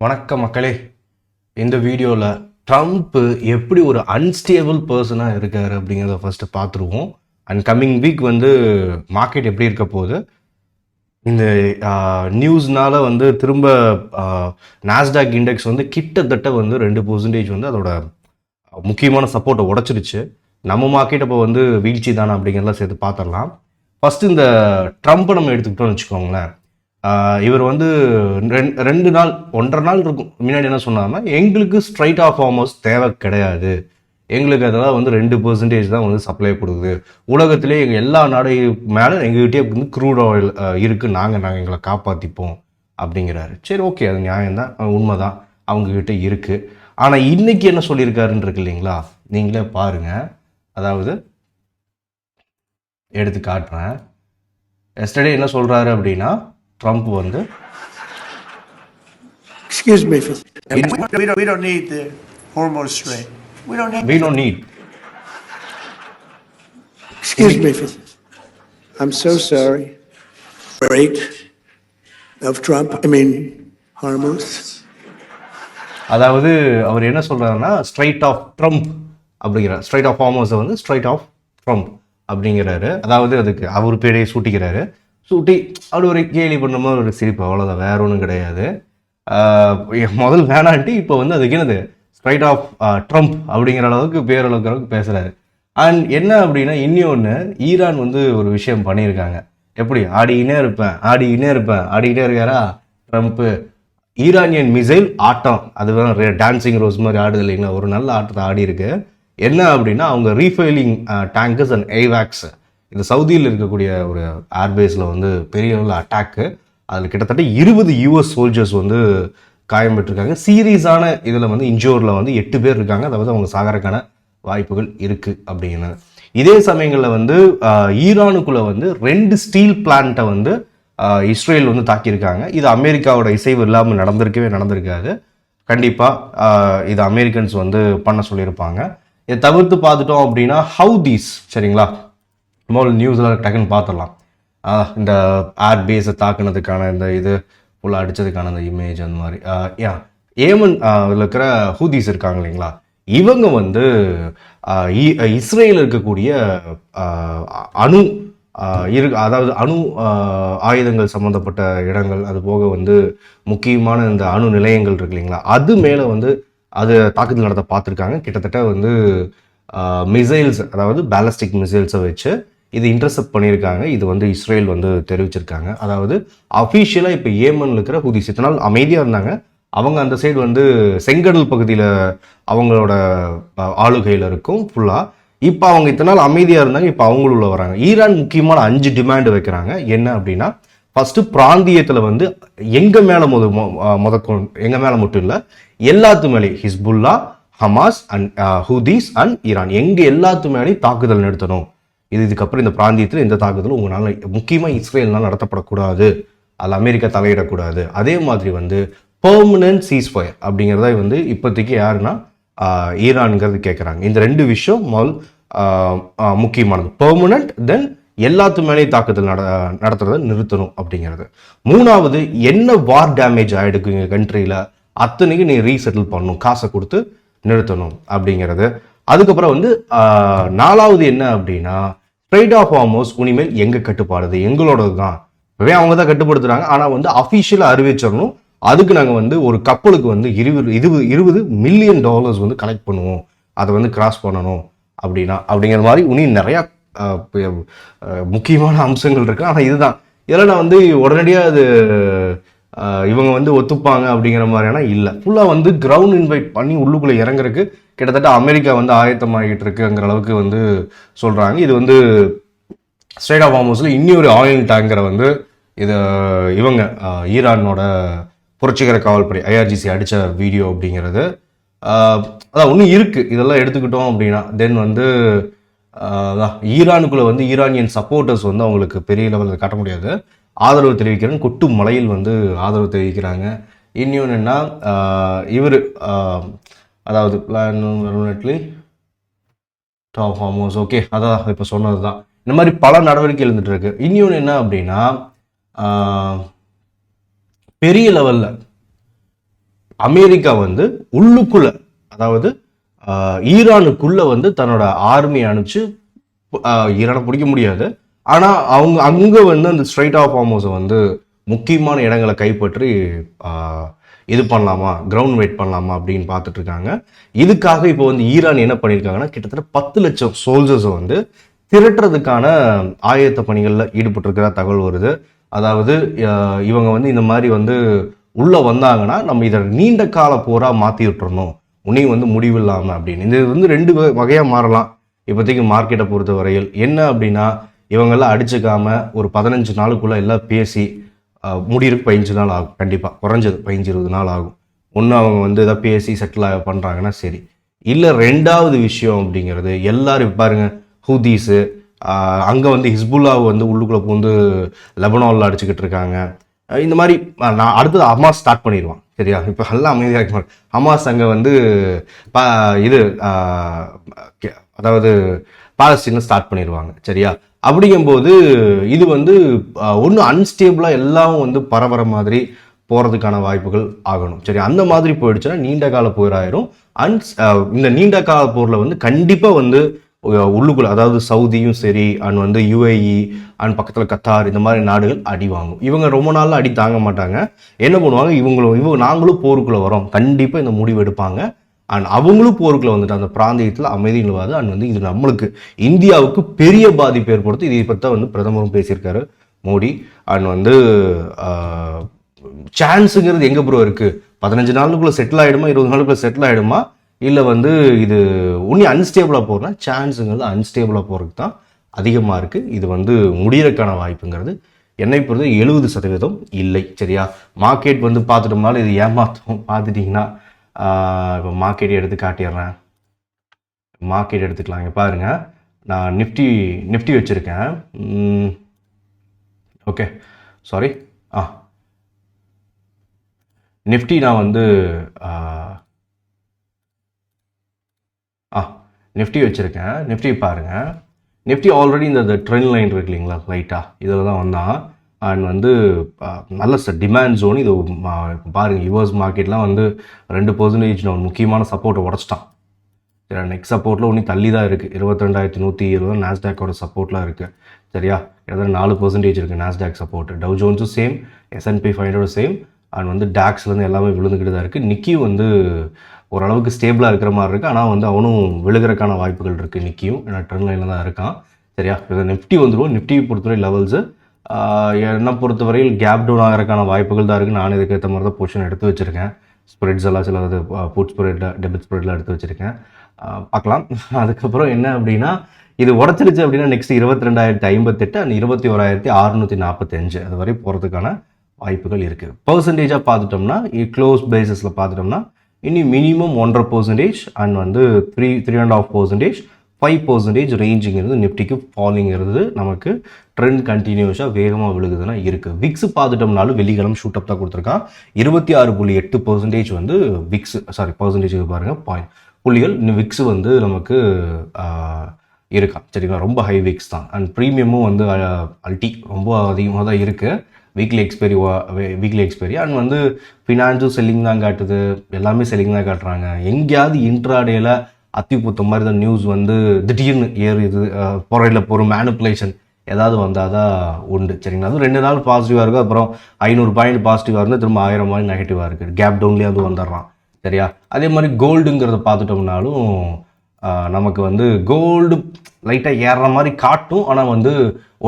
வணக்கம் மக்களே. இந்த வீடியோவில் ட்ரம்ப் எப்படி ஒரு அன்ஸ்டேபிள் பர்சனாக இருக்கார் அப்படிங்கிறத ஃபஸ்ட்டு பார்த்துருவோம். அண்ட் கம்மிங் வீக் மார்க்கெட் எப்படி இருக்க போகுது, இந்த நியூஸ்னால திரும்ப நாஸ்டாக் இண்டெக்ஸ் கிட்டத்தட்ட 2% அதோட முக்கியமான சப்போர்ட்டை உடச்சிருச்சு. நம்ம மார்க்கெட் அப்போ வீழ்ச்சி தானே அப்படிங்கிறதெல்லாம் சேர்த்து பார்த்துடலாம். ஃபஸ்ட்டு இந்த ட்ரம்ப்பை நம்ம எடுத்துக்கிட்டோம்னு வச்சுக்கோங்களேன். இவர் 2 நாள் 1.5 நாள் இருக்கும் முன்னாடி என்ன சொன்னாங்கன்னா, எங்களுக்கு ஸ்ட்ரைட் ஆஃப் ஃபார்மர்ஸ் தேவை கிடையாது, எங்களுக்கு அதெல்லாம் 2% தான் சப்ளை கொடுக்குது, உலகத்திலே எங்கள் எல்லா நாடு மேலே எங்ககிட்டே க்ரூட் ஆயில் இருக்குது, நாங்கள் எங்களை காப்பாற்றிப்போம் அப்படிங்கிறாரு. சரி, ஓகே, அது நியாயம்தான், உண்மைதான், அவங்கக்கிட்ட இருக்குது. ஆனால் இன்னைக்கு என்ன சொல்லியிருக்காருன்னு இருக்கு இல்லைங்களா, நீங்களே பாருங்கள். அதாவது எடுத்து காட்டுறேன். எஸ்டர்டே என்ன சொல்கிறாரு அப்படின்னா, Trump Excuse me. We don't need the Hormuz Strait. We don't need. Excuse me. I'm so sorry. Strait of Trump. I mean Hormuz. அதாவது அவர் என்ன சொல்றாருன்னா, ஸ்ட்ரைட் ஆஃப் ட்ரம்ப் அப்படிங்கிறார். Strait of Hormuz strait of Trump அப்படிங்கிறாரு. அதாவது அதுக்கு அவர் பேரையே சூட்டிக்கிறாரு. சூட்டி அப்படி ஒரு கேலி பண்ண மாதிரி ஒரு சிரிப்பு, அவ்வளோதான், வேற ஒன்றும் கிடையாது. முதல் வேணான்ட்டு இப்போ அதுக்கு என்னது ஸ்ட்ரைட் ஆஃப் ட்ரம்ப் அப்படிங்கிற அளவுக்கு பேரளவுக்கு பேசுகிறாரு. அண்ட் என்ன அப்படின்னா, இன்னொன்று ஈரான் ஒரு விஷயம் பண்ணியிருக்காங்க. எப்படி ஆடிக்கினே இருக்காரா ட்ரம்ப்பு. ஈரானியன் மிசைல் ஆட்டம், அது டான்சிங் ரோஸ் மாதிரி ஆடுது இல்லைங்களா, ஒரு நல்ல ஆட்டத்தை ஆடி இருக்கு. என்ன அப்படின்னா, அவங்க ரீஃபைலிங் டேங்கர்ஸ் அண்ட் ஏவாக்ஸ், இது சவுதியில் இருக்கக்கூடிய ஒரு ஏர்பேஸில் பெரிய அளவில் அட்டாக்கு. அதில் கிட்டத்தட்ட 20 US சோல்ஜர்ஸ் காயம் பெற்றிருக்காங்க. சீரியஸான இதில் இன்ஜோரில் 8 பேர் இருக்காங்க. அதாவது அவங்க சாகறதுக்கான வாய்ப்புகள் இருக்குது அப்படிங்கிறது. இதே சமயங்களில் ஈரானுக்குள்ளே 2 ஸ்டீல் பிளான்ட்டை இஸ்ரேல் தாக்கியிருக்காங்க. இது அமெரிக்காவோட இசைவு இல்லாமல் நடந்திருக்காது. கண்டிப்பாக இது அமெரிக்கன்ஸ் பண்ண சொல்லியிருப்பாங்க. இதை தவிர்த்து பார்த்துட்டோம் அப்படின்னா ஹவுதீஸ், சரிங்களா, நியூஸில் டக்குன்னு பார்த்துடலாம். இந்த ஏர் பேஸை தாக்குனதுக்கான இந்த இது ஃபுல்லாக அடித்ததுக்கான அந்த இமேஜ் அந்த மாதிரி. ஏமன் இருக்கிற ஹூதீஸ் இருக்காங்க இல்லைங்களா, இவங்க இஸ்ரேலில் இருக்கக்கூடிய அதாவது அணு ஆயுதங்கள் சம்மந்தப்பட்ட இடங்கள், அது போக முக்கியமான இந்த அணு நிலையங்கள் இருக்கு இல்லைங்களா, அது மேலே அது தாக்குதல் நடத்த பார்த்துருக்காங்க. கிட்டத்தட்ட மிசைல்ஸ், அதாவது பேலஸ்டிக் மிசைல்ஸை வச்சு இது இன்டர்செப்ட் பண்ணியிருக்காங்க. இது இஸ்ரேல் தெரிவிச்சிருக்காங்க. அதாவது அஃபீஷியலாக இப்போ ஏமனில் இருக்கிற ஹூதிஸ் இத்தனை நாள் அமைதியாக இருந்தாங்க. அவங்க அந்த சைடு செங்கடல் பகுதியில் அவங்களோட ஆளுகையில் இருக்கும் ஃபுல்லாக. இப்போ அவங்க இத்தனை நாள் அமைதியாக இருந்தாங்க, இப்போ அவங்களுள்ள வராங்க. ஈரான் முக்கியமான 5 டிமாண்டு வைக்கிறாங்க. என்ன அப்படின்னா, ஃபஸ்ட்டு பிராந்தியத்தில் எங்கள் மேலே எங்கள் மேலே மட்டும் இல்லை, எல்லாத்து மேலே Hezbollah, Hamas and Houthis and Iran, எங்கள் எல்லாத்து மேலேயும் தாக்குதல் நிறுத்தணும். இதுக்கப்புறம் இந்த பிராந்தியத்தில் எந்த தாக்குதலும் உங்களால், முக்கியமாக இஸ்ரேல்னால் நடத்தப்படக்கூடாது, அதில் அமெரிக்கா தலையிடக்கூடாது. அதே மாதிரி பெர்மனன்ட் சீஸ்ஃபயர் அப்படிங்கிறத இப்போதைக்கு யாருன்னா ஈரான்ங்கிறது கேட்குறாங்க. இந்த 2 விஷயம் முக்கியமானது. பெர்மனன்ட், தென் எல்லாத்து மேலேயும் தாக்குதல் நடத்துறதை நிறுத்தணும் அப்படிங்கிறது. 3வது, என்ன வார் டேமேஜ் ஆகிடுக்கு எங்கள் கண்ட்ரியில் அத்தனைக்கு நீ ரீசெட்டில் பண்ணணும், காசை கொடுத்து நிறுத்தணும் அப்படிங்கிறது. அதுக்கப்புறம் 4வது என்ன அப்படின்னா, ஸ்ட்ரைட் ஆஃப் ஹார்மஸ் இனிமேல் எங்கள் கட்டுப்பாடு, எங்களோடது தான். இப்போவே அவங்க தான் கட்டுப்படுத்துகிறாங்க. ஆனால் அஃபீஷியலாக அறிவிச்சிடணும். அதுக்கு நாங்கள் ஒரு கப்பலுக்கு $20 மில்லியன் கலெக்ட் பண்ணுவோம், அதை கிராஸ் பண்ணணும் அப்படிங்கிற மாதிரி இன்னும் நிறையா முக்கியமான அம்சங்கள் இருக்குது. ஆனால் இதுதான், இதெல்லாம் நான் உடனடியாக அது இவங்க ஒத்துப்பாங்க அப்படிங்கிற மாதிரியான இல்லை. ஃபுல்லாக கிரவுண்ட் இன்வைட் பண்ணி உள்ளுக்குள்ளே இறங்குறதுக்கு கிட்டத்தட்ட அமெரிக்கா ஆயத்தமாகிட்டு இருக்குங்கிற அளவுக்கு சொல்கிறாங்க. இது ஸ்ட்ரைட் ஆஃப் ஹார்மஸில் இன்னொரு ஆயில் டேங்கரை இதை இவங்க ஈரானோட புரட்சிகர காவல்படை IRGC அடித்த வீடியோ அப்படிங்கிறது. அதான் ஒன்றும் இருக்குது. இதெல்லாம் எடுத்துக்கிட்டோம் அப்படின்னா தென் ஈரானுக்குள்ளே ஈரானியன் சப்போர்ட்டர்ஸ் அவங்களுக்கு பெரிய லெவலில் காட்ட முடியாது, ஆதரவு தெரிவிக்கிறேன்னு கொட்டு மலையில் ஆதரவு தெரிவிக்கிறாங்க. இன்னொன்று என்ன, இவர் அதாவது பிளான்லி டாப் ஹார்மோஸ், ஓகே, அதான் இப்போ சொன்னது தான். இந்த மாதிரி பல நடவடிக்கை இருந்துட்டு இருக்கு. இன்னொன்று என்ன அப்படின்னா, பெரிய லெவலில் அமெரிக்கா வந்து உள்ளுக்குள்ள, அதாவது ஈரானுக்குள்ள வந்து தன்னோட ஆர்மி அனுப்பிச்சு ஈரானை பிடிக்க முடியாது. ஆனா அவங்க அங்க வந்து அந்த ஸ்ட்ரைட் ஆஃப் ஹார்மோஸை வந்து முக்கியமான இடங்களை கைப்பற்றி இது பண்ணலாமா, கிரவுண்ட் வெயிட் பண்ணலாமா அப்படின்னு பார்த்துட்டு இருக்காங்க. இதுக்காக இப்போ வந்து ஈரான் என்ன பண்ணியிருக்காங்கன்னா, கிட்டத்தட்ட 10 லட்சம் சோல்ஜர்ஸை வந்து திரட்டுறதுக்கான ஆயத்த பணிகளில் ஈடுபட்டிருக்கிற தகவல் வருது. அதாவது இவங்க வந்து இந்த மாதிரி வந்து உள்ள வந்தாங்கன்னா நம்ம இதை நீண்ட கால போரா மாற்றி விட்டுறணும், உன்னையும் வந்து முடிவில்லாமல் அப்படின்னு. இது வந்து 2 வகையாக மாறலாம் இப்போதைக்கு மார்க்கெட்டை பொறுத்த வரையில். என்ன அப்படின்னா, இவங்கெல்லாம் அடிச்சுக்காம ஒரு 15 நாளுக்குள்ள எல்லாம் பேசி முடியிருக்கு 15 நாள் ஆகும். கண்டிப்பாக குறைஞ்சது 15-20 நாள் ஆகும். ஒன்று அவங்க வந்து எதாவது பேசி செட்டில் பண்ணுறாங்கன்னா சரி. இல்லை 2வது விஷயம் அப்படிங்கிறது, எல்லாரும் பாருங்க, ஹூதீஸு அங்கே வந்து ஹிஸ்புல்லாவை வந்து உள்ளுக்குள்ளே பூந்து லெபனானில் அடிச்சுக்கிட்டு இருக்காங்க. இந்த மாதிரி நான் அடுத்தது ஹமாஸ் ஸ்டார்ட் பண்ணிடுவான். சரியா, இப்போ எல்லாம் அமைதியாக இருக்க மாட்டேன். ஹமாஸ் அங்கே வந்து இது அதாவது பாலஸ்தீனை ஸ்டார்ட் பண்ணிடுவாங்க. சரியா, அப்படிங்கும்போது இது வந்து ஒன்று அன்ஸ்டேபிளாக எல்லாம் வந்து பரவற மாதிரி போகிறதுக்கான வாய்ப்புகள் ஆகணும். சரி, அந்த மாதிரி போயிடுச்சுன்னா நீண்ட கால போராயிரும். இந்த நீண்ட கால போரில் வந்து கண்டிப்பாக வந்து உள்ளுக்குள்ள, அதாவது சவுதியும் சரி அண்ட் வந்து யுஏஇ அண்ட் பக்கத்தில் கத்தார், இந்த மாதிரி நாடுகள் அடி வாங்கும். இவங்க ரொம்ப நாளில் அடி தாங்க மாட்டாங்க. என்ன பண்ணுவாங்க, இவங்க நாங்களும் போருக்குள்ளே வரோம், கண்டிப்பாக இந்த முடிவு எடுப்பாங்க. அண்ட் அவங்களும் போருக்குள்ள வந்துட்டு அந்த பிராந்தியத்தில் அமைதி நிலவாது. அண்ட் வந்து இது நம்மளுக்கு இந்தியாவுக்கு பெரிய பாதிப்பு ஏற்படுத்தும். இதை பற்றி வந்து பிரதமரும் பேசியிருக்காரு, மோடி. அண்ட் வந்து சான்ஸுங்கிறது எங்கே ப்ரோ இருக்குது, 15 நாளுக்குள்ளே செட்டில் ஆகிடுமா, 20 நாளுக்குள்ளே செட்டில் ஆகிடுமா, இல்லை வந்து இது உன்னி அன்ஸ்டேபிளாக போகிறனா, சான்ஸுங்கிறது அன்ஸ்டேபிளாக போகிறதுக்கு தான் அதிகமாக இருக்குது. இது வந்து முடியறதுக்கான வாய்ப்புங்கிறது என்னை பொறுத்து 70% இல்லை. சரியா, மார்க்கெட் வந்து பார்த்துட்டோம்னாலும் இது ஏமாற்றம். பார்த்துட்டிங்கன்னா இப்போ மார்க்கெட் எடுத்து காட்டிடுறேன். மார்க்கெட் எடுத்துக்கலாம். இங்கே பாருங்கள், நான் நிஃப்டி வச்சுருக்கேன். ஓகே, சாரி, நிஃப்டி நான் வந்து நிஃப்டி வச்சுருக்கேன். நிஃப்டி பாருங்கள், நிஃப்டி ஆல்ரெடி இந்த ட்ரெண்ட் லைன் இருக்கு இல்லைங்களா, லைட்டாக இதில் தான் வந்தான். அண்ட் வந்து நல்ல டிமாண்ட் ஜோன் இது. பாருங்கள், யூஎஸ் மார்க்கெட்லாம் வந்து 2% முக்கியமான சப்போர்ட்டை உடச்சிட்டான். சரி, நெக்ஸ்ட் சப்போர்ட்டில் ஒன்றும் தள்ளி தான் இருக்குது. 22,120 நாஸ்டாக்கோட சப்போர்ட்லாம் இருக்குது. சரியா, ஏதாவது 4% இருக்குது நாஸ்டாக் சப்போர்ட். டவ் ஜோன்ஸும் சேம், S&P 500 சேம். அண்ட் வந்து டாக்ஸ்லேருந்து எல்லாமே விழுந்துக்கிட்டு தான் இருக்குது. நிக்கியும் வந்து ஓரளவுக்கு ஸ்டேபிளாக இருக்கிற மாதிரி இருக்குது. ஆனால் வந்து அவனும் விழுகிறதுக்கான வாய்ப்புகள் இருக்குது. நிக்கியும் ஏன்னா ட்ரெண்ட் லைனில் தான் இருக்கான். சரியா, இதை நிஃப்டி வந்துடுவோம். நிஃப்டியை பொறுத்தவரை லெவல்ஸு என்னை பொறுத்தவரையில் கேப் டவுன் ஆகிறதுக்கான வாய்ப்புகள் தான் இருக்குது. நான் இதுக்கு ஏற்ற மாதிரி தான் பொசிஷன் எடுத்து வச்சுருக்கேன். ஸ்ப்ரெட்ஸ் எல்லாம் சில புட் ஸ்ப்ரெட், டெபிட் ஸ்ப்ரெட்லாம் எடுத்து வச்சுருக்கேன். பார்க்கலாம். அதுக்கப்புறம் என்ன அப்படின்னா, இது உடச்சிருச்சு அப்படின்னா நெக்ஸ்ட் 22,058 அண்ட் 21,645 அது வரை போகிறதுக்கான வாய்ப்புகள் இருக்குது. பர்சன்டேஜாக பார்த்துட்டோம்னா, க்ளோஸ் பேசிஸில் பார்த்துட்டோம்னா இன்னும் மினிமம் 1.5% அண்ட் வந்து 3.5%, 5% ரேஞ்சுங்கிறது நிஃப்டிக்கு ஃபாலிங்கிறது நமக்கு ட்ரெண்ட் கண்டினியூஸாக வேகமாக விழுகுதுன்னா இருக்குது. விக்ஸ் பார்த்துட்டோம்னாலும் வெள்ளிக்கிழமை ஷூட் அப் தான் கொடுத்துருக்கான். 26.8% வந்து விக்ஸ், சாரி பர்சன்டேஜுக்கு பாருங்கள் புள்ளிகள் இன்னும் விக்ஸ் வந்து நமக்கு இருக்கா. சரிங்களா, ரொம்ப ஹை விக்ஸ் தான். அண்ட் ப்ரீமியமும் வந்து அல்டி ரொம்ப அதிகமாக தான் இருக்குது. வீக்லி எக்ஸ்பெரி அண்ட் வந்து ஃபினான்ஸும் செல்லிங் தான் காட்டுது, எல்லாமே செல்லிங் தான் காட்டுறாங்க. எங்கேயாவது இன்ட்ராடேல அத்திப்புத்த மாதிரி தான் நியூஸ் வந்து திடீர்னு ஏறுது, ஒரு மேனிப்புலேஷன் ஏதாவது வந்தால் தான் உண்டு. சரிங்களா, அது 2 நாள் பாசிட்டிவாக இருக்குது, அப்புறம் 500 பாயிண்ட் பாசிட்டிவாக இருந்தால் திரும்ப 1000 பாயிண்ட் நெகட்டிவாக இருக்குது. கேப் டவுன்லேயே அது வந்துடுறான். சரியா, அதே மாதிரி கோல்டுங்கிறத பார்த்துட்டோம்னாலும் நமக்கு வந்து கோல்டு லைட்டாக ஏறுற மாதிரி காட்டும். ஆனால் வந்து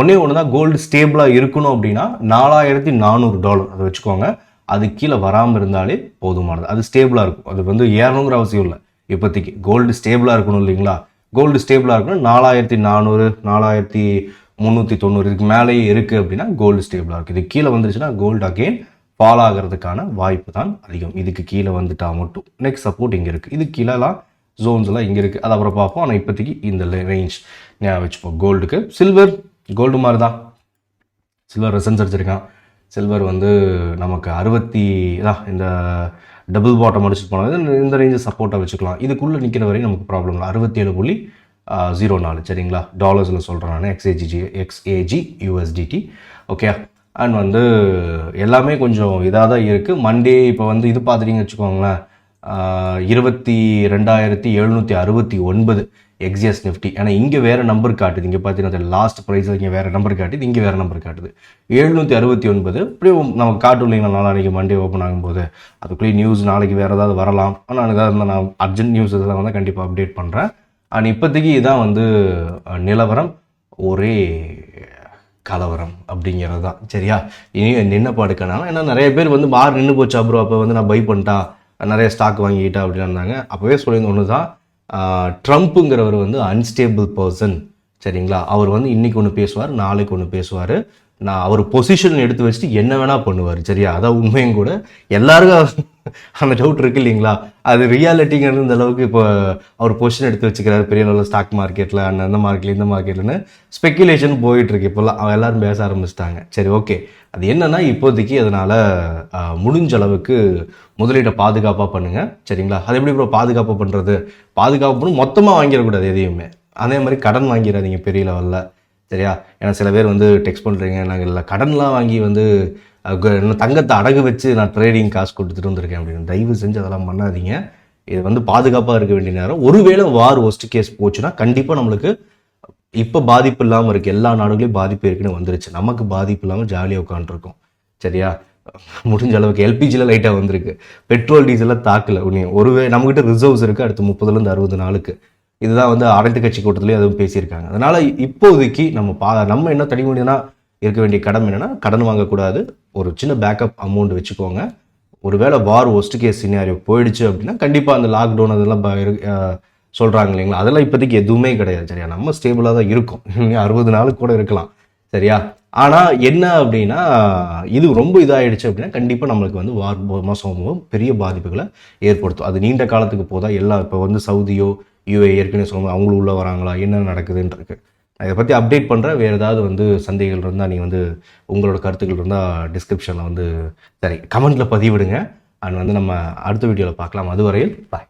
ஒன்று தான், கோல்டு ஸ்டேபிளாக இருக்கணும் அப்படின்னா $4,400 அதை வச்சுக்கோங்க. அது கீழே வராமல் இருந்தாலே போதுமானது. அது ஸ்டேபிளாக இருக்கும். அது வந்து ஏறணுங்கிற அவசியம் இல்லை. இப்போதைக்கு கோல்டு ஸ்டேபிளாக இருக்கணும் இல்லைங்களா. கோல்டு ஸ்டேபிளாக இருக்கணும். 4,400, 4,390 இதுக்கு மேலேயே இருக்குது அப்படின்னா கோல்டு ஸ்டேபிளாக இருக்குது. இது கீழே வந்துருச்சுன்னா கோல்டு அகெயின் ஃபால் ஆகிறதுக்கான வாய்ப்பு தான் அதிகம். இதுக்கு கீழே வந்துட்டா மட்டும். நெக்ஸ்ட் சப்போர்ட் இங்கே இருக்குது. இது கீழெல்லாம் ஜோன்ஸ்லாம் இங்கே இருக்குது, அது அப்புறம் பார்ப்போம். ஆனால் இப்போதைக்கு இந்த ரேஞ்ச் வச்சுப்போம். கோல்டுக்கு சில்வர், கோல்டு மாதிரி தான் சில்வர் ரெசன்ஸ் அடிச்சிருக்கான். சில்வர் வந்து நமக்கு 60 தான், இந்த டபுள் பாட்டம் அடிச்சுட்டு போனது இந்த ரேஞ்சு சப்போர்ட்டாக வச்சுக்கலாம். இதுக்குள்ளே நிற்கிற வரையும் நமக்கு ப்ராப்ளம் இல்லை. 67.04 சரிங்களா, டாலர்ஸில் சொல்கிறேன் நான், XAG USDT. ஓகே, அண்ட் வந்து எல்லாமே கொஞ்சம் இதாக தான் இருக்குது. மண்டே இப்போ வந்து இது பார்த்துட்டிங்கன்னு வச்சுக்கோங்களேன், 22,769 எக்ஸிஎஸ் நிஃப்டி. ஏன்னா இங்கே வேறு நம்பர் காட்டுது, இங்கே பார்த்தீங்கன்னா லாஸ்ட் ப்ரைஸில் இங்கே வேறு நம்பர் காட்டுது, இங்கே வேறு நம்பர் காட்டுது 769. இப்படியும் நமக்கு காட்டும் இல்லைங்களா, நாளைக்கு மண்டே ஓப்பன் ஆகும்போது. அதுக்குள்ளேயே நியூஸ் நாளைக்கு வேறு ஏதாவது வரலாம். ஆனால் ஏதாவது இருந்தால் நான் அர்ஜென்ட் நியூஸ் இதெல்லாம் வந்து கண்டிப்பாக அப்டேட் பண்ணுறேன். அண்ட் இப்போதைக்கு இதான் வந்து நிலவரம், ஒரே கலவரம் அப்படிங்கிறது தான். சரியா, இனி நின்ன பாடுக்கனால ஏன்னா நிறைய பேர் வந்து பார் நின்று போச்சா ப்ரோ, அப்போ வந்து நான் பை பண்ணிட்டா நிறைய ஸ்டாக் வாங்கிட்டா அப்படின்னு இருந்தாங்க. அப்போவே சொல்லியிருந்த ஒன்று தான், ட்ரம்ப்புங்கிறவர் வந்து அன்ஸ்டேபிள் பர்சன். சரிங்களா, அவர் வந்து இன்னைக்கு ஒன்று பேசுவார், நாளைக்கு ஒன்று பேசுவார். நான் அவர் பொசிஷன் எடுத்து வச்சுட்டு என்ன வேணால் பண்ணுவார். சரியா, அதான் உண்மையும் கூட. எல்லாருக்கும் அந்த டவுட் இருக்கு இல்லைங்களா, அது ரியாலிட்டிங்கிறது இந்த அளவுக்கு இப்போ அவர் பொசிஷன் எடுத்து வச்சுக்கிறாரு பெரிய லெவலில் ஸ்டாக் மார்க்கெட்டில், அந்த மார்க்கெட்டில் இந்த மார்க்கெட்லன்னு ஸ்பெக்குலேஷன் போயிட்டுருக்கு. இப்போல்லாம் அவன் எல்லாரும் பேச ஆரம்பிச்சிட்டாங்க. சரி, ஓகே. அது என்னன்னா இப்போதைக்கு அதனால் முடிஞ்ச அளவுக்கு முதலீட்டை பாதுகாப்பாக பண்ணுங்கள். சரிங்களா, அது எப்படி ப்ரோ பாதுகாப்பாக பண்ணுறது? பாதுகாப்பு மொத்தமாக வாங்கிடக்கூடாது எதையுமே. அதே மாதிரி கடன் வாங்கிடாதீங்க பெரிய லெவலில். சரியா, ஏன்னா சில பேர் வந்து டெக்ஸ்ட் பண்ணுறீங்க, நாங்கள் இல்லை கடன்லாம் வாங்கி வந்து தங்கத்தை அடகு வச்சு நான் ட்ரேடிங் காசு கொடுத்துட்டு வந்திருக்கேன் அப்படின்னு. தயவு செஞ்சு அதெல்லாம் பண்ணாதீங்க. இது வந்து பாதுகாப்பாக இருக்க வேண்டிய நேரம். ஒருவேளை வார் ஒஸ்ட் கேஸ் போச்சுன்னா கண்டிப்பாக நம்மளுக்கு இப்போ பாதிப்பு இல்லாமல் இருக்குது. எல்லா நாடுகளையும் பாதிப்பு இருக்குன்னு வந்துருச்சு, நமக்கு பாதிப்பு இல்லாமல் ஜாலியாக உட்காந்துருக்கோம். சரியா, முடிஞ்ச அளவுக்கு எல்பிஜியில் லைட்டாக வந்திருக்கு, பெட்ரோல் டீசலில் தாக்கல. ஒருவே நம்மகிட்ட ரிசர்வ்ஸ் இருக்குது அடுத்து 30 to 60 நாளுக்கு. இதுதான் வந்து அனைத்து கட்சி கூட்டத்திலேயே அதுவும் பேசியிருக்காங்க. அதனால் இப்போதைக்கு நம்ம என்ன தனி மனிதனாக இருக்க வேண்டிய கடமை என்னென்னா, கடன் வாங்கக்கூடாது, ஒரு சின்ன பேக்கப் அமௌண்ட் வச்சுக்கோங்க. ஒருவேளை வார் ஒஸ்ட் கேஸ் சினாரியோ போயிடுச்சு அப்படின்னா கண்டிப்பாக அந்த லாக்டவுன் அதெல்லாம் சொல்கிறாங்க இல்லைங்களா, அதெல்லாம் இப்போதைக்கு எதுவுமே கிடையாது. சரியா, நம்ம ஸ்டேபிளாக தான் இருக்கும். 60 நாளுக்கு கூட இருக்கலாம். சரியா, ஆனால் என்ன அப்படின்னா, இது ரொம்ப இதாகிடுச்சு அப்படின்னா கண்டிப்பாக நம்மளுக்கு வந்து வார் மோசமும் பெரிய பாதிப்புகளை ஏற்படுத்தும். அது நீண்ட காலத்துக்கு போதா எல்லாம் இப்போ வந்து சவுதியோ யூஏ ஏற்கனவே சொல்லுவாங்க, அவங்களும் உள்ளே வராங்களா, என்ன நடக்குதுன்றது நான் இதை பற்றி அப்டேட் பண்ணுறேன். வேறு ஏதாவது வந்து சந்தேகங்கள் இருந்தால் நீங்கள் வந்து உங்களோட கருத்துக்கள் இருந்தால் டிஸ்கிரிப்ஷனில் வந்து கமெண்ட்டில் பதிவிடுங்க. அண்ட் வந்து நம்ம அடுத்த வீடியோவில் பார்க்கலாம். அதுவரையில் பாய்.